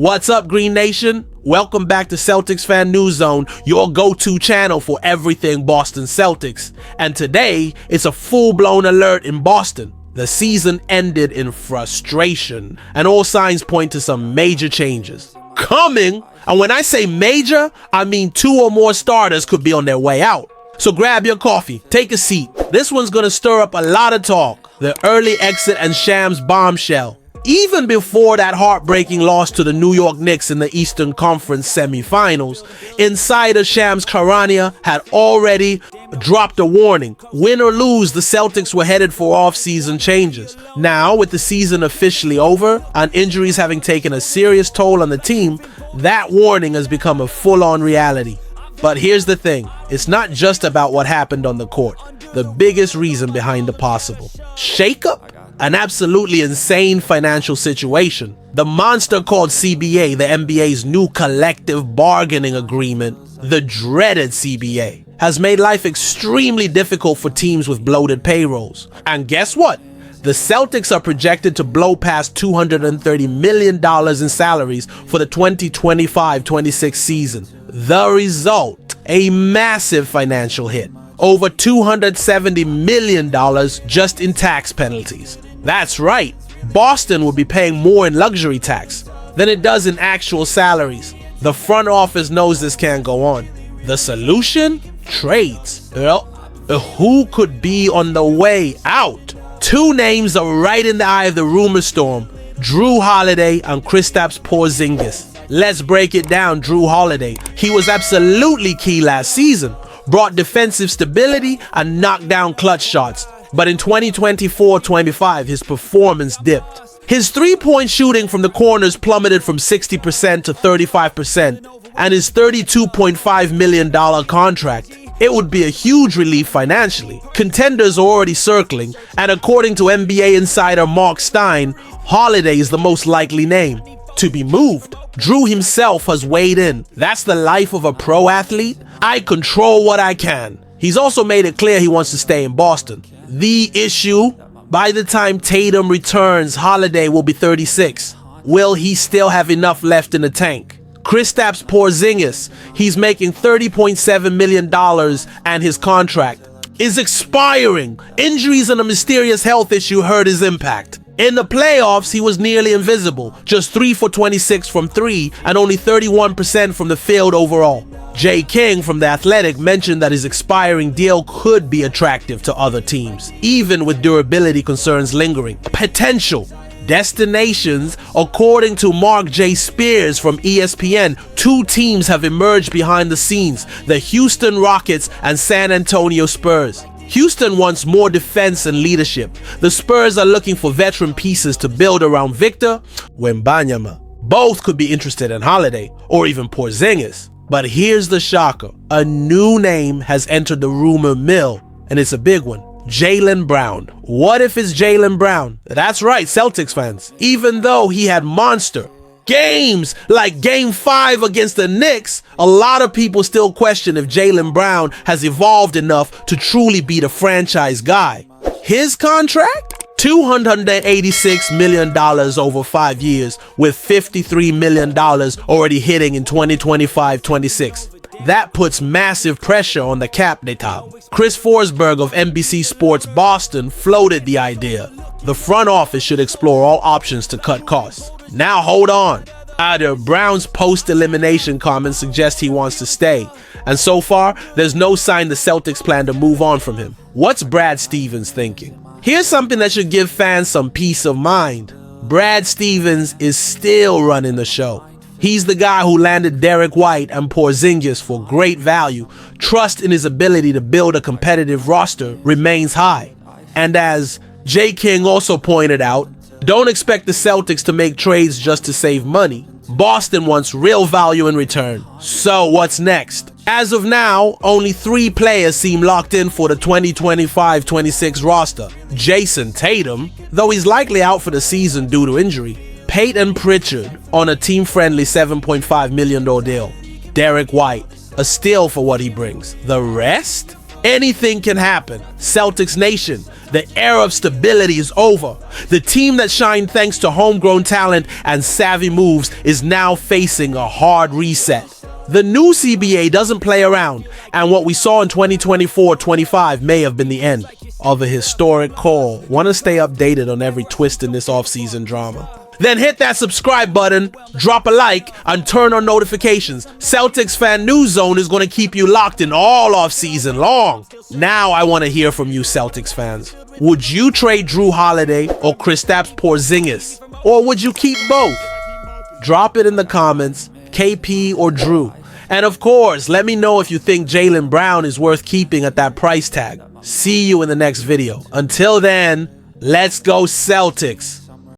What's up, Green Nation? Welcome back to Celtics Fan News Zone, your go-to channel for everything Boston Celtics. And today, it's a full-blown alert in Boston. The season ended in frustration, and all signs point to some major changes coming. And when I say major, I mean 2 or more starters could be on their way out. So grab your coffee, take a seat. This one's gonna stir up a lot of talk. The early exit and Shams bombshell. Even before that heartbreaking loss to the New York Knicks in the Eastern Conference semifinals, insider Shams Charania had already dropped a warning. Win or lose, the Celtics were headed for off-season changes. Now, with the season officially over and injuries having taken a serious toll on the team, that warning has become a full-on reality. But here's the thing, it's not just about what happened on the court. The biggest reason behind the possible shakeup? An absolutely insane financial situation. The monster called CBA, the NBA's new collective bargaining agreement, the dreaded CBA, has made life extremely difficult for teams with bloated payrolls. And guess what? The Celtics are projected to blow past $230 million in salaries for the 2025-26 season. The result, a massive financial hit. Over $270 million just in tax penalties. That's right, Boston will be paying more in luxury tax than it does in actual salaries. The front office knows this can't go on. The solution? Trades. Well, who could be on the way out? 2 names are right in the eye of the rumor storm: Jrue Holiday and Kristaps Porzingis. Let's break it down. Jrue Holiday. He was absolutely key last season. Brought defensive stability and knocked down clutch shots. But in 2024-25, his performance dipped. His 3-point shooting from the corners plummeted from 60% to 35%, and his $32.5 million contract, it would be a huge relief financially. Contenders are already circling, and according to NBA insider Mark Stein, Holiday is the most likely name to be moved. Jrue himself has weighed in. That's the life of a pro athlete. I control what I can. He's also made it clear he wants to stay in Boston. The issue, by the time Tatum returns, Holiday will be 36. Will he still have enough left in the tank? Kristaps Porzingis, he's making $30.7 million and his contract is expiring. Injuries and a mysterious health issue hurt his impact. In the playoffs, he was nearly invisible, just 3 for 26 from 3 and only 31% from the field overall. Jay King from The Athletic mentioned that his expiring deal could be attractive to other teams, even with durability concerns lingering. Potential destinations, according to Mark J. Spears from ESPN, 2 teams have emerged behind the scenes: the Houston Rockets and San Antonio Spurs. Houston wants more defense and leadership. The Spurs are looking for veteran pieces to build around Victor Wembanyama. Both could be interested in Holiday or even Porzingis. But here's the shocker. A new name has entered the rumor mill, and it's a big one. Jaylen Brown. What if it's Jaylen Brown? That's right, Celtics fans. Even though he had monster games like Game 5 against the Knicks, a lot of people still question if Jaylen Brown has evolved enough to truly be the franchise guy. His contract? $286 million over 5 years, with $53 million already hitting in 2025-26. That puts massive pressure on the cap d'état. Chris Forsberg of NBC Sports Boston floated the idea. The front office should explore all options to cut costs. Now hold on. Either Brown's post-elimination comments suggest he wants to stay, and so far, there's no sign the Celtics plan to move on from him. What's Brad Stevens thinking? Here's something that should give fans some peace of mind. Brad Stevens is still running the show. He's the guy who landed Derek White and Porzingis for great value. Trust in his ability to build a competitive roster remains high. And as Jay King also pointed out, don't expect the Celtics to make trades just to save money. Boston wants real value in return. So what's next? As of now, only 3 players seem locked in for the 2025-26 roster. Jason Tatum, though he's likely out for the season due to injury. Peyton Pritchard on a team-friendly $7.5 million deal. Derek White, a steal for what he brings. The rest? Anything can happen. Celtics Nation, the era of stability is over. The team that shined thanks to homegrown talent and savvy moves is now facing a hard reset. The new CBA doesn't play around, and what we saw in 2024-25 may have been the end of a historic call. Want to stay updated on every twist in this offseason drama? Then hit that subscribe button, drop a like, and turn on notifications. Celtics Fan News Zone is going to keep you locked in all off-season long. Now I want to hear from you Celtics fans. Would you trade Drew Holiday or Kristaps Porzingis? Or would you keep both? Drop it in the comments, KP or Drew. And of course, let me know if you think Jaylen Brown is worth keeping at that price tag. See you in the next video. Until then, let's go Celtics.